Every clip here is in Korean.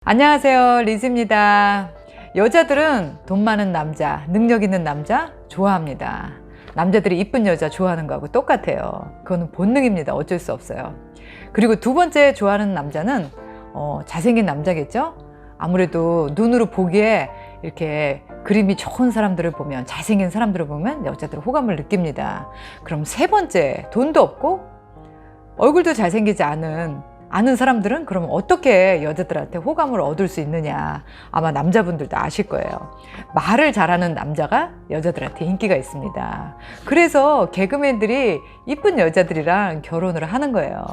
안녕하세요, 리즈입니다. 여자들은 돈 많은 남자, 능력 있는 남자 좋아합니다. 남자들이 이쁜 여자 좋아하는 거하고 똑같아요. 그거는 본능입니다. 어쩔 수 없어요. 그리고 두 번째 좋아하는 남자는 잘생긴 남자겠죠? 아무래도 눈으로 보기에 이렇게 그림이 좋은 사람들을 보면, 잘생긴 사람들을 보면 여자들은 호감을 느낍니다. 그럼 세 번째, 돈도 없고 얼굴도 잘생기지 아는 사람들은 그럼 어떻게 여자들한테 호감을 얻을 수 있느냐, 아마 남자분들도 아실 거예요. 말을 잘하는 남자가 여자들한테 인기가 있습니다. 그래서 개그맨들이 이쁜 여자들이랑 결혼을 하는 거예요.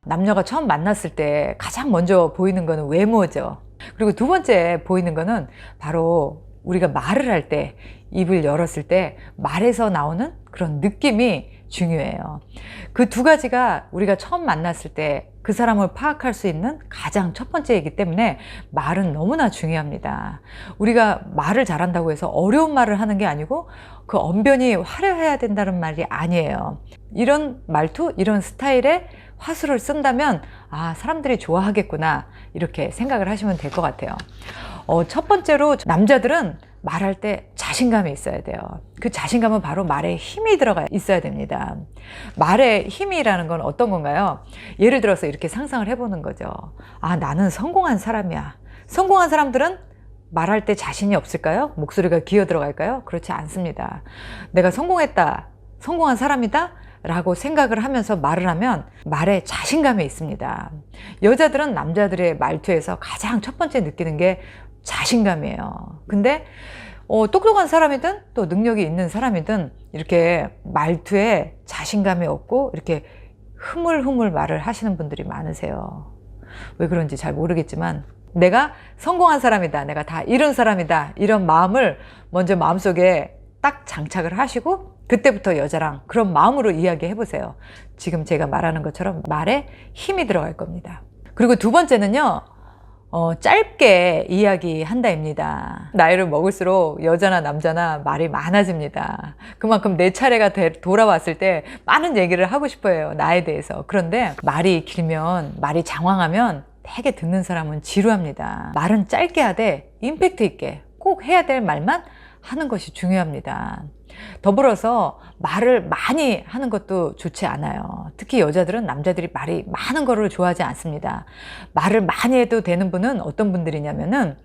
남녀가 처음 만났을 때 가장 먼저 보이는 거는 외모죠. 그리고 두 번째 보이는 거는 바로 우리가 말을 할 때, 입을 열었을 때 말에서 나오는 그런 느낌이 중요해요. 그 두 가지가 우리가 처음 만났을 때 그 사람을 파악할 수 있는 가장 첫 번째이기 때문에 말은 너무나 중요합니다. 우리가 말을 잘한다고 해서 어려운 말을 하는 게 아니고 그 언변이 화려해야 된다는 말이 아니에요. 이런 말투, 이런 스타일의 화술을 쓴다면 사람들이 좋아하겠구나, 이렇게 생각을 하시면 될 것 같아요. 첫 번째로 남자들은 말할 때 자신감이 있어야 돼요. 그 자신감은 바로 말에 힘이 들어가 있어야 됩니다. 말에 힘이라는 건 어떤 건가요? 예를 들어서 이렇게 상상을 해보는 거죠. 나는 성공한 사람이야. 성공한 사람들은 말할 때 자신이 없을까요? 목소리가 기어 들어갈까요? 그렇지 않습니다. 내가 성공했다, 성공한 사람이다 라고 생각을 하면서 말을 하면 말에 자신감이 있습니다. 여자들은 남자들의 말투에서 가장 첫 번째 느끼는 게 자신감이에요. 근데 똑똑한 사람이든 또 능력이 있는 사람이든 이렇게 말투에 자신감이 없고 이렇게 흐물흐물 말을 하시는 분들이 많으세요. 왜 그런지 잘 모르겠지만 내가 성공한 사람이다, 내가 다 이룬 사람이다, 이런 마음을 먼저 마음속에 딱 장착을 하시고 그때부터 여자랑 그런 마음으로 이야기해 보세요. 지금 제가 말하는 것처럼 말에 힘이 들어갈 겁니다. 그리고 두 번째는요, 짧게 이야기한다입니다. 나이를 먹을수록 여자나 남자나 말이 많아집니다. 그만큼 내 차례가 돌아왔을 때 많은 얘기를 하고 싶어 해요, 나에 대해서. 그런데 말이 길면, 말이 장황하면 되게 듣는 사람은 지루합니다. 말은 짧게 하되 임팩트 있게 꼭 해야 될 말만 하는 것이 중요합니다. 더불어서 말을 많이 하는 것도 좋지 않아요. 특히 여자들은 남자들이 말이 많은 거를 좋아하지 않습니다. 말을 많이 해도 되는 분은 어떤 분들이냐면은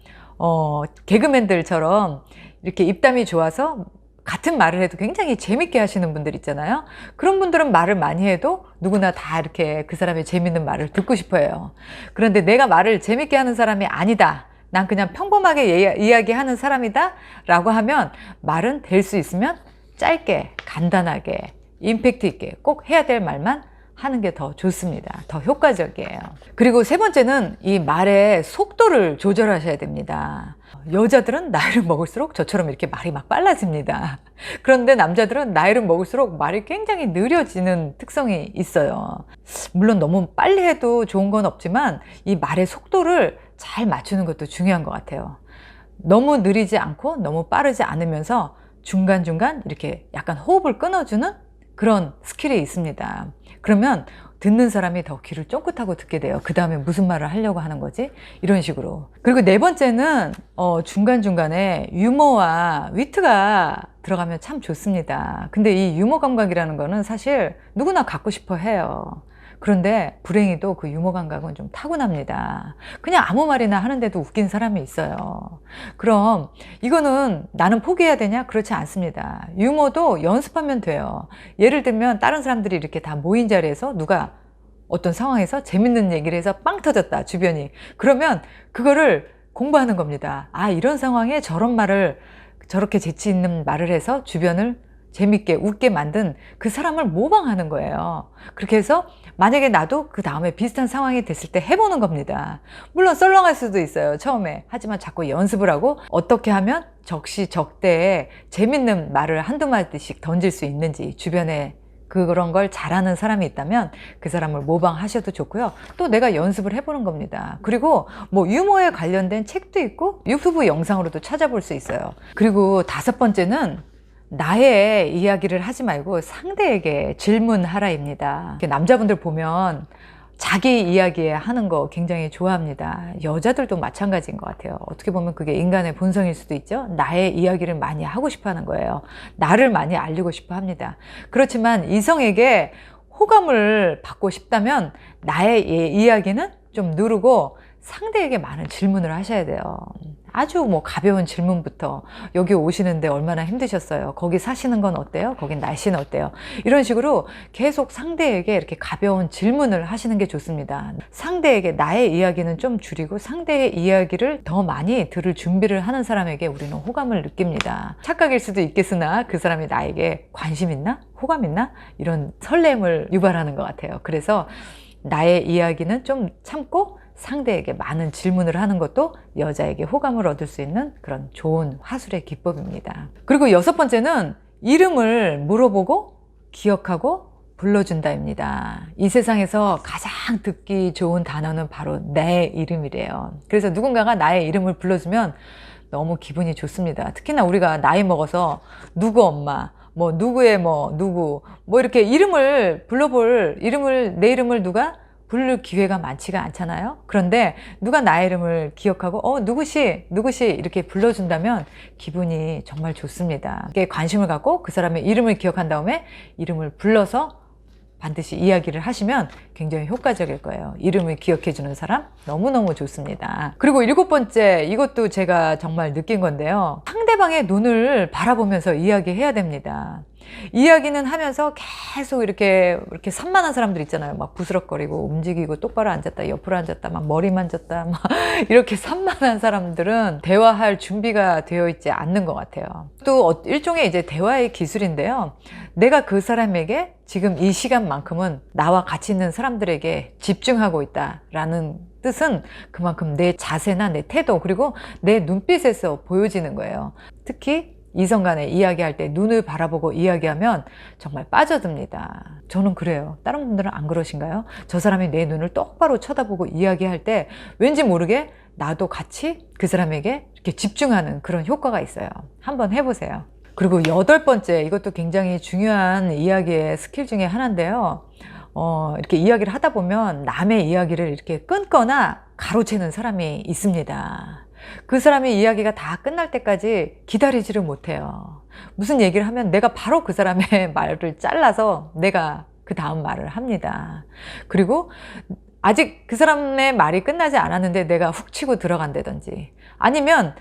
개그맨들처럼 이렇게 입담이 좋아서 같은 말을 해도 굉장히 재밌게 하시는 분들 있잖아요. 그런 분들은 말을 많이 해도 누구나 다 이렇게 그 사람의 재밌는 말을 듣고 싶어 해요. 그런데 내가 말을 재밌게 하는 사람이 아니다, 난 그냥 평범하게 이야기하는 사람이다 라고 하면 말은 될 수 있으면 짧게, 간단하게, 임팩트 있게 꼭 해야 될 말만 하는 게 더 좋습니다. 더 효과적이에요. 그리고 세 번째는 이 말의 속도를 조절하셔야 됩니다. 여자들은 나이를 먹을수록 저처럼 이렇게 말이 막 빨라집니다. 그런데 남자들은 나이를 먹을수록 말이 굉장히 느려지는 특성이 있어요. 물론 너무 빨리 해도 좋은 건 없지만 이 말의 속도를 잘 맞추는 것도 중요한 것 같아요. 너무 느리지 않고 너무 빠르지 않으면서 중간중간 이렇게 약간 호흡을 끊어주는 그런 스킬이 있습니다. 그러면 듣는 사람이 더 귀를 쫑긋하고 듣게 돼요. 그 다음에 무슨 말을 하려고 하는 거지? 이런 식으로. 그리고 네 번째는 중간중간에 유머와 위트가 들어가면 참 좋습니다. 근데 이 유머 감각이라는 거는 사실 누구나 갖고 싶어 해요. 그런데 불행히도 그 유머 감각은 좀 타고납니다. 그냥 아무 말이나 하는데도 웃긴 사람이 있어요. 그럼 이거는 나는 포기해야 되냐? 그렇지 않습니다. 유머도 연습하면 돼요. 예를 들면 다른 사람들이 이렇게 다 모인 자리에서 누가 어떤 상황에서 재밌는 얘기를 해서 빵 터졌다, 주변이. 그러면 그거를 공부하는 겁니다. 이런 상황에 저런 말을, 저렇게 재치 있는 말을 해서 주변을 재밌게 웃게 만든 그 사람을 모방하는 거예요. 그렇게 해서 만약에 나도 그 다음에 비슷한 상황이 됐을 때 해보는 겁니다. 물론 썰렁할 수도 있어요, 처음에. 하지만 자꾸 연습을 하고 어떻게 하면 적시적대에 재밌는 말을 한두 마디씩 던질 수 있는지, 주변에 그런 걸 잘하는 사람이 있다면 그 사람을 모방하셔도 좋고요. 또 내가 연습을 해보는 겁니다. 그리고 유머에 관련된 책도 있고 유튜브 영상으로도 찾아볼 수 있어요. 그리고 다섯 번째는 나의 이야기를 하지 말고 상대에게 질문하라입니다. 남자분들 보면 자기 이야기 하는 거 굉장히 좋아합니다. 여자들도 마찬가지인 것 같아요. 어떻게 보면 그게 인간의 본성일 수도 있죠. 나의 이야기를 많이 하고 싶어 하는 거예요. 나를 많이 알리고 싶어 합니다. 그렇지만 이성에게 호감을 받고 싶다면 나의 이야기는 좀 누르고 상대에게 많은 질문을 하셔야 돼요. 아주 뭐 가벼운 질문부터, 여기 오시는데 얼마나 힘드셨어요? 거기 사시는 건 어때요? 거기 날씨는 어때요? 이런 식으로 계속 상대에게 이렇게 가벼운 질문을 하시는 게 좋습니다. 상대에게 나의 이야기는 좀 줄이고 상대의 이야기를 더 많이 들을 준비를 하는 사람에게 우리는 호감을 느낍니다. 착각일 수도 있겠으나 그 사람이 나에게 관심 있나? 호감 있나? 이런 설렘을 유발하는 것 같아요. 그래서 나의 이야기는 좀 참고 상대에게 많은 질문을 하는 것도 여자에게 호감을 얻을 수 있는 그런 좋은 화술의 기법입니다. 그리고 6번째는 이름을 물어보고 기억하고 불러준다입니다. 이 세상에서 가장 듣기 좋은 단어는 바로 내 이름이래요. 그래서 누군가가 나의 이름을 불러주면 너무 기분이 좋습니다. 특히나 우리가 나이 먹어서 누구 엄마, 뭐 누구의 뭐 누구, 뭐 이렇게 이름을 불러볼 내 이름을 누가 부를 기회가 많지가 않잖아요. 그런데 누가 나의 이름을 기억하고 누구시 이렇게 불러준다면 기분이 정말 좋습니다. 관심을 갖고 그 사람의 이름을 기억한 다음에 이름을 불러서 반드시 이야기를 하시면 굉장히 효과적일 거예요. 이름을 기억해 주는 사람 너무너무 좋습니다. 그리고 7번째, 이것도 제가 정말 느낀 건데요. 상대방의 눈을 바라보면서 이야기해야 됩니다. 이야기는 하면서 계속 이렇게 산만한 사람들 있잖아요. 막 부스럭거리고 움직이고 똑바로 앉았다 옆으로 앉았다 막 머리 만졌다 막 이렇게 산만한 사람들은 대화할 준비가 되어 있지 않는 것 같아요. 또 일종의 이제 대화의 기술인데요. 내가 그 사람에게 지금 이 시간만큼은 나와 같이 있는 사람들에게 집중하고 있다라는 뜻은 그만큼 내 자세나 내 태도 그리고 내 눈빛에서 보여지는 거예요. 특히 이성 간에 이야기할 때 눈을 바라보고 이야기하면 정말 빠져듭니다. 저는 그래요. 다른 분들은 안 그러신가요? 저 사람이 내 눈을 똑바로 쳐다보고 이야기할 때 왠지 모르게 나도 같이 그 사람에게 이렇게 집중하는 그런 효과가 있어요. 한번 해보세요. 그리고 8번째, 이것도 굉장히 중요한 이야기의 스킬 중에 하나인데요. 이렇게 이야기를 하다 보면 남의 이야기를 이렇게 끊거나 가로채는 사람이 있습니다. 그 사람의 이야기가 다 끝날 때까지 기다리지를 못해요. 무슨 얘기를 하면 내가 바로 그 사람의 말을 잘라서 내가 그 다음 말을 합니다. 그리고 아직 그 사람의 말이 끝나지 않았는데 내가 훅 치고 들어간다든지 아니면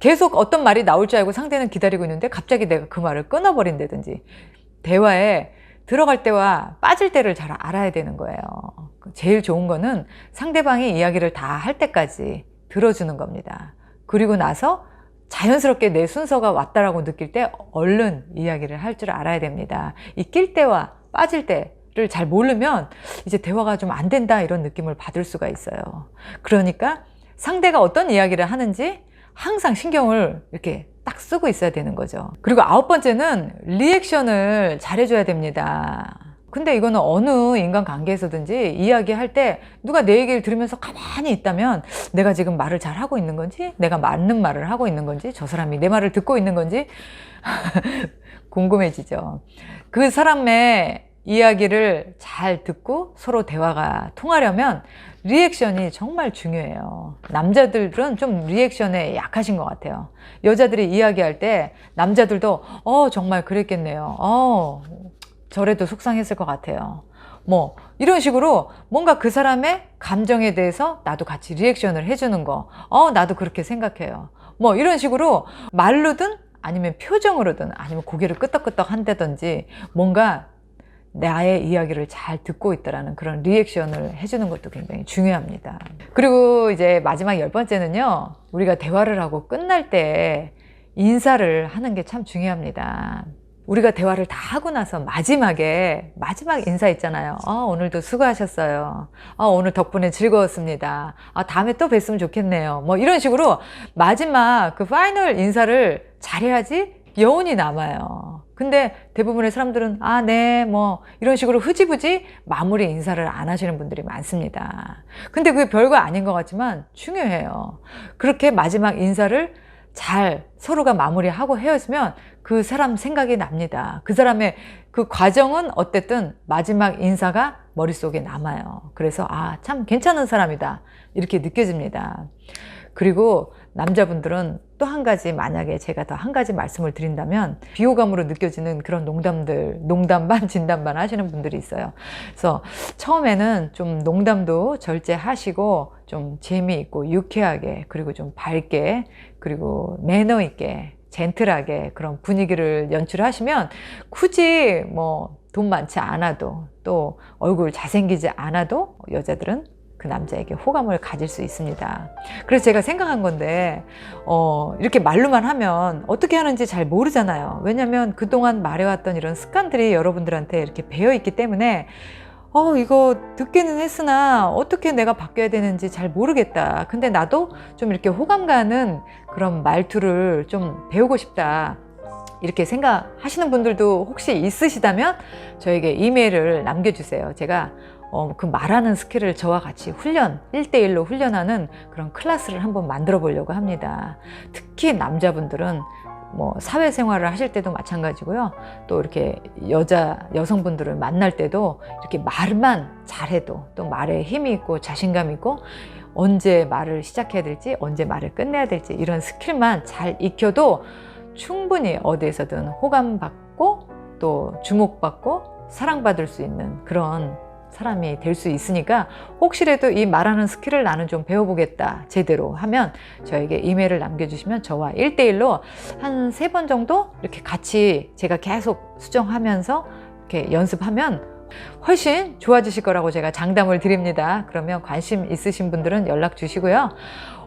계속 어떤 말이 나올 줄 알고 상대는 기다리고 있는데 갑자기 내가 그 말을 끊어버린다든지 대화에 들어갈 때와 빠질 때를 잘 알아야 되는 거예요. 제일 좋은 거는 상대방이 이야기를 다 할 때까지 들어주는 겁니다. 그리고 나서 자연스럽게 내 순서가 왔다라고 느낄 때 얼른 이야기를 할 줄 알아야 됩니다. 이 낄 때와 빠질 때를 잘 모르면 이제 대화가 좀 안 된다 이런 느낌을 받을 수가 있어요. 그러니까 상대가 어떤 이야기를 하는지 항상 신경을 이렇게 딱 쓰고 있어야 되는 거죠. 그리고 9번째는 리액션을 잘해줘야 됩니다. 근데 이거는 어느 인간관계에서든지 이야기할 때 누가 내 얘기를 들으면서 가만히 있다면 내가 지금 말을 잘 하고 있는 건지 내가 맞는 말을 하고 있는 건지 저 사람이 내 말을 듣고 있는 건지 궁금해지죠. 그 사람의 이야기를 잘 듣고 서로 대화가 통하려면 리액션이 정말 중요해요. 남자들은 좀 리액션에 약하신 것 같아요. 여자들이 이야기할 때 남자들도 정말 그랬겠네요. 저래도 속상했을 것 같아요. 뭐 이런 식으로 뭔가 그 사람의 감정에 대해서 나도 같이 리액션을 해주는 거. 나도 그렇게 생각해요. 뭐 이런 식으로 말로든 아니면 표정으로든 아니면 고개를 끄덕끄덕 한다든지 뭔가 나의 이야기를 잘 듣고 있다라는 그런 리액션을 해주는 것도 굉장히 중요합니다. 그리고 이제 마지막 10번째는요. 우리가 대화를 하고 끝날 때 인사를 하는 게 참 중요합니다. 우리가 대화를 다 하고 나서 마지막 인사 있잖아요. 오늘도 수고하셨어요. 오늘 덕분에 즐거웠습니다. 다음에 또 뵀으면 좋겠네요. 뭐 이런 식으로 마지막 그 파이널 인사를 잘해야지 여운이 남아요. 근데 대부분의 사람들은 네, 뭐 이런 식으로 흐지부지 마무리 인사를 안 하시는 분들이 많습니다. 근데 그게 별거 아닌 것 같지만 중요해요. 그렇게 마지막 인사를 잘 서로가 마무리하고 헤어지면 그 사람 생각이 납니다. 그 사람의 그 과정은 어쨌든 마지막 인사가 머릿속에 남아요. 그래서 아, 참 괜찮은 사람이다 이렇게 느껴집니다. 그리고 남자분들은 또 한 가지, 만약에 제가 더 한 가지 말씀을 드린다면, 비호감으로 느껴지는 그런 농담들, 농담 반 진담 반 하시는 분들이 있어요. 그래서 처음에는 좀 농담도 절제하시고 좀 재미있고 유쾌하게, 그리고 좀 밝게, 그리고 매너 있게, 젠틀하게 그런 분위기를 연출하시면 굳이 뭐 돈 많지 않아도, 또 얼굴 잘생기지 않아도 여자들은 그 남자에게 호감을 가질 수 있습니다. 그래서 제가 생각한 건데, 이렇게 말로만 하면 어떻게 하는지 잘 모르잖아요. 왜냐면 그동안 말해왔던 이런 습관들이 여러분들한테 이렇게 배어있기 때문에 이거 듣기는 했으나 어떻게 내가 바뀌어야 되는지 잘 모르겠다. 근데 나도 좀 이렇게 호감 가는 그런 말투를 좀 배우고 싶다. 이렇게 생각하시는 분들도 혹시 있으시다면 저에게 이메일을 남겨주세요. 제가 그 말하는 스킬을 저와 같이 1대1로 훈련하는 그런 클래스를 한번 만들어 보려고 합니다. 특히 남자분들은 뭐 사회생활을 하실 때도 마찬가지고요. 또 이렇게 여성분들을 만날 때도 이렇게 말만 잘해도, 또 말에 힘이 있고 자신감 있고, 언제 말을 시작해야 될지, 언제 말을 끝내야 될지, 이런 스킬만 잘 익혀도 충분히 어디에서든 호감받고 또 주목받고 사랑받을 수 있는 그런 사람이 될 수 있으니까, 혹시라도 이 말하는 스킬을 나는 좀 배워보겠다 제대로 하면 저에게 이메일을 남겨주시면 저와 1대1로 한 3번 정도 이렇게 같이 제가 계속 수정하면서 이렇게 연습하면 훨씬 좋아지실 거라고 제가 장담을 드립니다. 그러면 관심 있으신 분들은 연락 주시고요.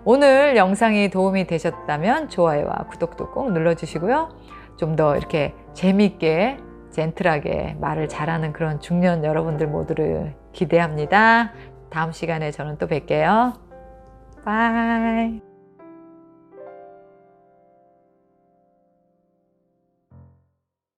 오늘 영상이 도움이 되셨다면 좋아요와 구독도 꼭 눌러주시고요. 좀 더 이렇게 재미있게 젠틀하게 말을 잘하는 그런 중년 여러분들 모두를 기대합니다. 다음 시간에 저는 또 뵐게요. 바이.